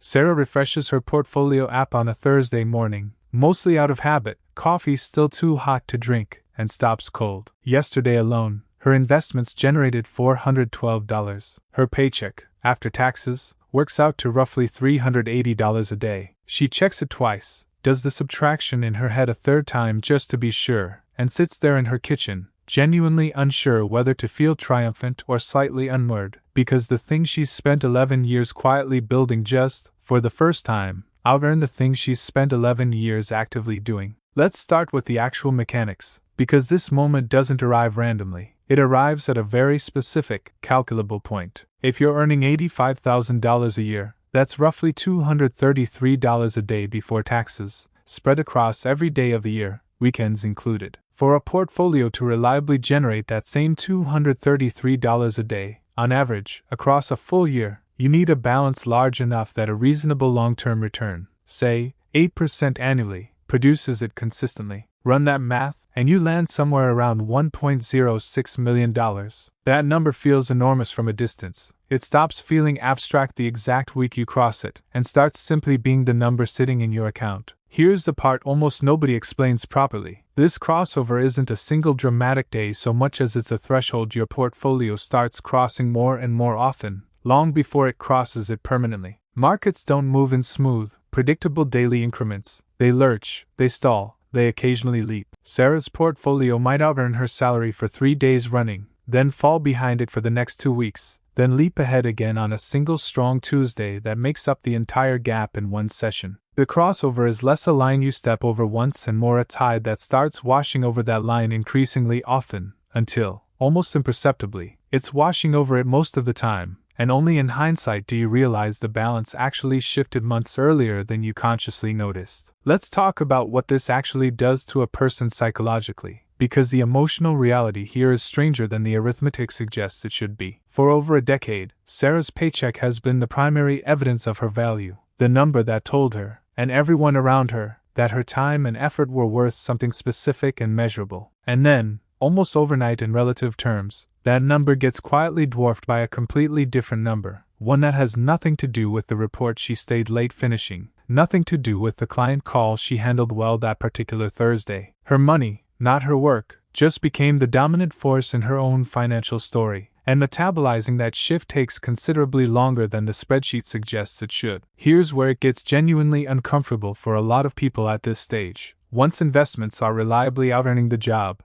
Sarah refreshes her portfolio app on a Thursday morning, mostly out of habit. Coffee's still too hot to drink, and stops cold. Yesterday alone, her investments generated $412. Her paycheck, after taxes, works out to roughly $380 a day. She checks it twice, does the subtraction in her head a third time just to be sure, and sits there in her kitchen, genuinely unsure whether to feel triumphant or slightly unmoored, because the thing she's spent 11 years quietly building just, for the first time, out-earned the thing she's spent 11 years actively doing. Let's start with the actual mechanics, because this moment doesn't arrive randomly. It arrives at a very specific, calculable point. If you're earning $85,000 a year, that's roughly $233 a day before taxes, spread across every day of the year, weekends included. For a portfolio to reliably generate that same $233 a day, on average, across a full year, you need a balance large enough that a reasonable long-term return, say, 8% annually, produces it consistently. Run that math, and you land somewhere around $1.06 million. That number feels enormous from a distance. It stops feeling abstract the exact week you cross it, and starts simply being the number sitting in your account. Here's the part almost nobody explains properly. This crossover isn't a single dramatic day so much as it's a threshold your portfolio starts crossing more and more often, long before it crosses it permanently. Markets don't move in smooth, predictable daily increments. They lurch, they stall, they occasionally leap. Sarah's portfolio might out-earn her salary for 3 days running, then fall behind it for the next 2 weeks, then leap ahead again on a single strong Tuesday that makes up the entire gap in one session. The crossover is less a line you step over once and more a tide that starts washing over that line increasingly often, until, almost imperceptibly, it's washing over it most of the time, and only in hindsight do you realize the balance actually shifted months earlier than you consciously noticed. Let's talk about what this actually does to a person psychologically, because the emotional reality here is stranger than the arithmetic suggests it should be. For over a decade, Sarah's paycheck has been the primary evidence of her value, the number that told her, and everyone around her, that her time and effort were worth something specific and measurable. And then, almost overnight in relative terms, that number gets quietly dwarfed by a completely different number, one that has nothing to do with the report she stayed late finishing, nothing to do with the client call she handled well that particular Thursday. Her money, not her work, just became the dominant force in her own financial story, and metabolizing that shift takes considerably longer than the spreadsheet suggests it should. Here's where it gets genuinely uncomfortable for a lot of people at this stage. Once investments are reliably out-earning the job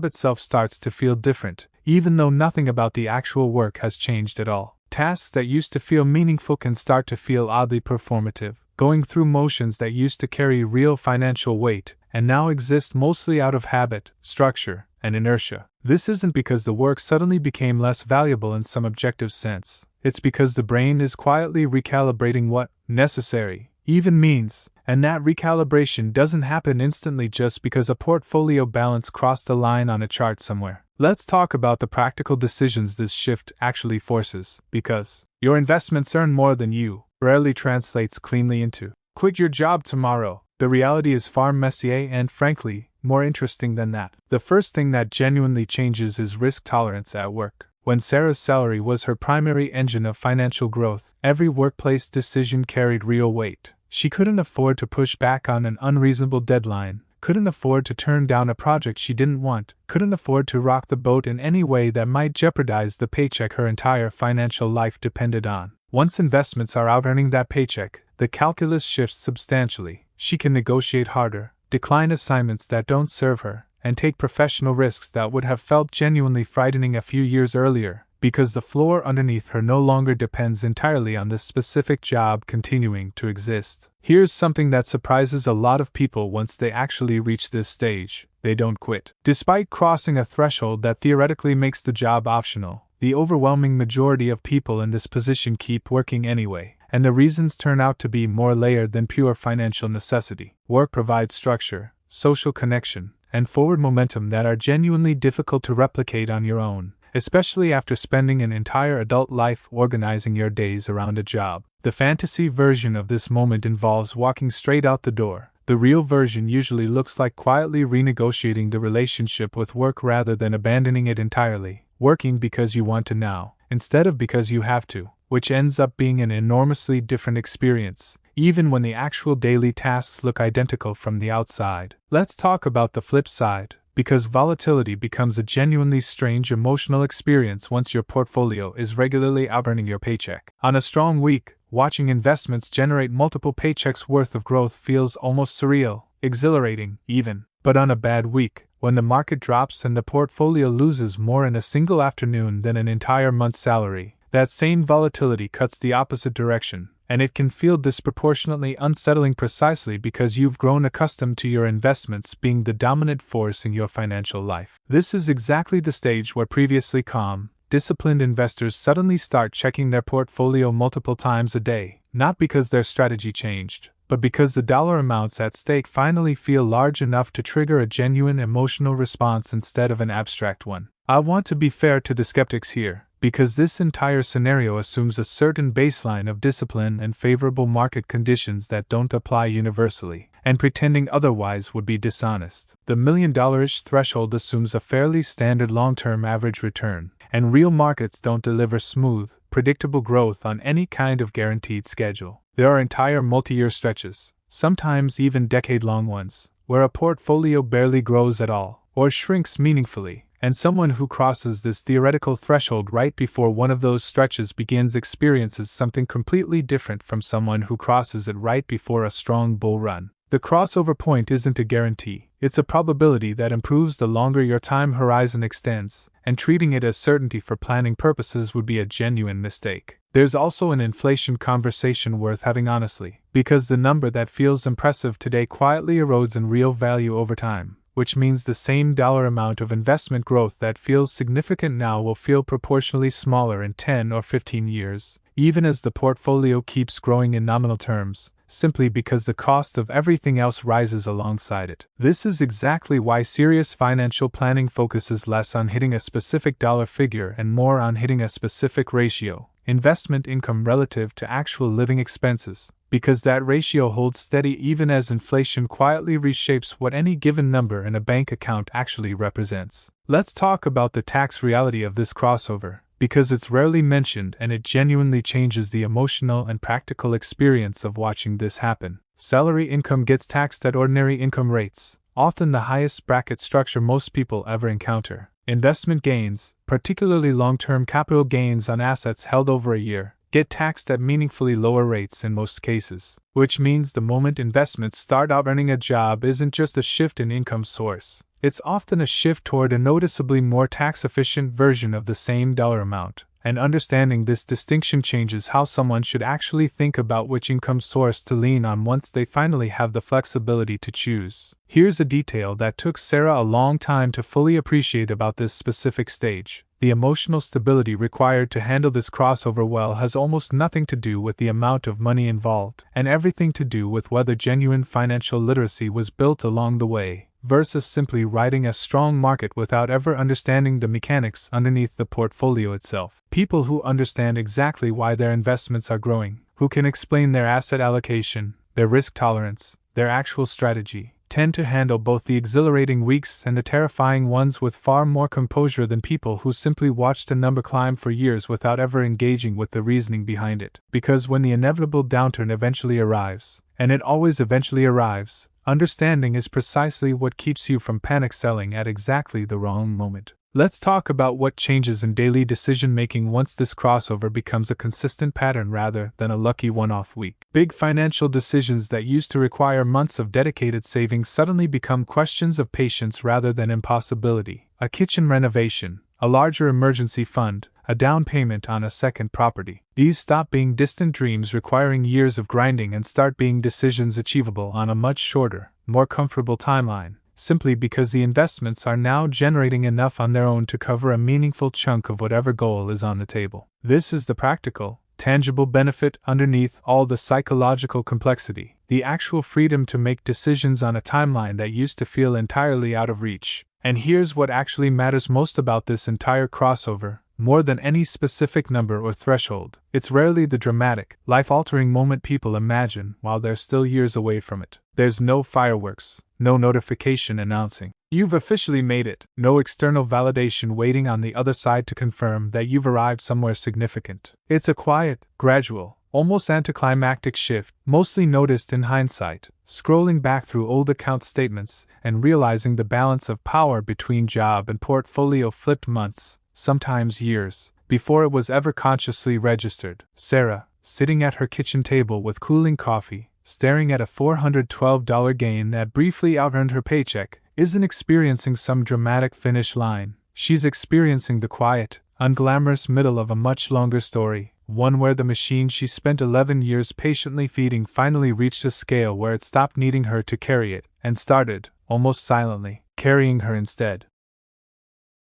itself starts to feel different, even though nothing about the actual work has changed at all. Tasks that used to feel meaningful can start to feel oddly performative, going through motions that used to carry real financial weight, and now exist mostly out of habit, structure, and inertia. This isn't because the work suddenly became less valuable in some objective sense. It's because the brain is quietly recalibrating what necessary even means, and that recalibration doesn't happen instantly just because a portfolio balance crossed a line on a chart somewhere. Let's talk about the practical decisions this shift actually forces, because your investments earn more than you rarely translates cleanly into quit your job tomorrow. The reality is far messier and, frankly, more interesting than that. The first thing that genuinely changes is risk tolerance at work. When Sarah's salary was her primary engine of financial growth, every workplace decision carried real weight. She couldn't afford to push back on an unreasonable deadline, couldn't afford to turn down a project she didn't want, couldn't afford to rock the boat in any way that might jeopardize the paycheck her entire financial life depended on. Once investments are out-earning that paycheck, the calculus shifts substantially. She can negotiate harder, decline assignments that don't serve her, and take professional risks that would have felt genuinely frightening a few years earlier, because the floor underneath her no longer depends entirely on this specific job continuing to exist. Here's something that surprises a lot of people once they actually reach this stage: they don't quit. Despite crossing a threshold that theoretically makes the job optional, the overwhelming majority of people in this position keep working anyway, and the reasons turn out to be more layered than pure financial necessity. Work provides structure, social connection, and forward momentum that are genuinely difficult to replicate on your own, especially after spending an entire adult life organizing your days around a job. The fantasy version of this moment involves walking straight out the door. The real version usually looks like quietly renegotiating the relationship with work rather than abandoning it entirely, working because you want to now, instead of because you have to. which ends up being an enormously different experience, even when the actual daily tasks look identical from the outside. Let's talk about the flip side, because volatility becomes a genuinely strange emotional experience once your portfolio is regularly out-earning your paycheck. On a strong week, watching investments generate multiple paychecks worth of growth feels almost surreal, exhilarating, even. But on a bad week, when the market drops and the portfolio loses more in a single afternoon than an entire month's salary, that same volatility cuts the opposite direction, and it can feel disproportionately unsettling precisely because you've grown accustomed to your investments being the dominant force in your financial life. This is exactly the stage where previously calm, disciplined investors suddenly start checking their portfolio multiple times a day, not because their strategy changed, but because the dollar amounts at stake finally feel large enough to trigger a genuine emotional response instead of an abstract one. I want to be fair to the skeptics here, because this entire scenario assumes a certain baseline of discipline and favorable market conditions that don't apply universally, and pretending otherwise would be dishonest. The $1 million-ish threshold assumes a fairly standard long-term average return, and real markets don't deliver smooth, predictable growth on any kind of guaranteed schedule. There are entire multi-year stretches, sometimes even decade-long ones, where a portfolio barely grows at all, or shrinks meaningfully, and someone who crosses this theoretical threshold right before one of those stretches begins experiences something completely different from someone who crosses it right before a strong bull run. The crossover point isn't a guarantee, it's a probability that improves the longer your time horizon extends, and treating it as certainty for planning purposes would be a genuine mistake. There's also an inflation conversation worth having honestly, because the number that feels impressive today quietly erodes in real value over time, which means the same dollar amount of investment growth that feels significant now will feel proportionally smaller in 10 or 15 years, even as the portfolio keeps growing in nominal terms, simply because the cost of everything else rises alongside it. This is exactly why serious financial planning focuses less on hitting a specific dollar figure and more on hitting a specific ratio, investment income relative to actual living expenses, because that ratio holds steady even as inflation quietly reshapes what any given number in a bank account actually represents. Let's talk about the tax reality of this crossover, because it's rarely mentioned and it genuinely changes the emotional and practical experience of watching this happen. Salary income gets taxed at ordinary income rates, often the highest bracket structure most people ever encounter. Investment gains, particularly long-term capital gains on assets held over a year, get taxed at meaningfully lower rates in most cases, which means the moment investments start out earning a job isn't just a shift in income source. It's often a shift toward a noticeably more tax-efficient version of the same dollar amount, and understanding this distinction changes how someone should actually think about which income source to lean on once they finally have the flexibility to choose. Here's a detail that took Sarah a long time to fully appreciate about this specific stage. The emotional stability required to handle this crossover well has almost nothing to do with the amount of money involved, and everything to do with whether genuine financial literacy was built along the way, versus simply riding a strong market without ever understanding the mechanics underneath the portfolio itself. People who understand exactly why their investments are growing, who can explain their asset allocation, their risk tolerance, their actual strategy, tend to handle both the exhilarating weeks and the terrifying ones with far more composure than people who simply watched a number climb for years without ever engaging with the reasoning behind it. Because when the inevitable downturn eventually arrives, and it always eventually arrives, understanding is precisely what keeps you from panic selling at exactly the wrong moment. Let's talk about what changes in daily decision-making once this crossover becomes a consistent pattern rather than a lucky one-off week. Big financial decisions that used to require months of dedicated savings suddenly become questions of patience rather than impossibility. A kitchen renovation, a larger emergency fund, a down payment on a second property. These stop being distant dreams requiring years of grinding and start being decisions achievable on a much shorter, more comfortable timeline, simply because the investments are now generating enough on their own to cover a meaningful chunk of whatever goal is on the table. This is the practical, tangible benefit underneath all the psychological complexity, the actual freedom to make decisions on a timeline that used to feel entirely out of reach. And here's what actually matters most about this entire crossover. More than any specific number or threshold, it's rarely the dramatic, life-altering moment people imagine while they're still years away from it. There's no fireworks, no notification announcing you've officially made it, no external validation waiting on the other side to confirm that you've arrived somewhere significant. It's a quiet, gradual, almost anticlimactic shift, mostly noticed in hindsight, scrolling back through old account statements and realizing the balance of power between job and portfolio flipped months, sometimes years, before it was ever consciously registered. Sarah, sitting at her kitchen table with cooling coffee, staring at a $412 gain that briefly outearned her paycheck, isn't experiencing some dramatic finish line. She's experiencing the quiet, unglamorous middle of a much longer story, one where the machine she spent 11 years patiently feeding finally reached a scale where it stopped needing her to carry it, and started, almost silently, carrying her instead.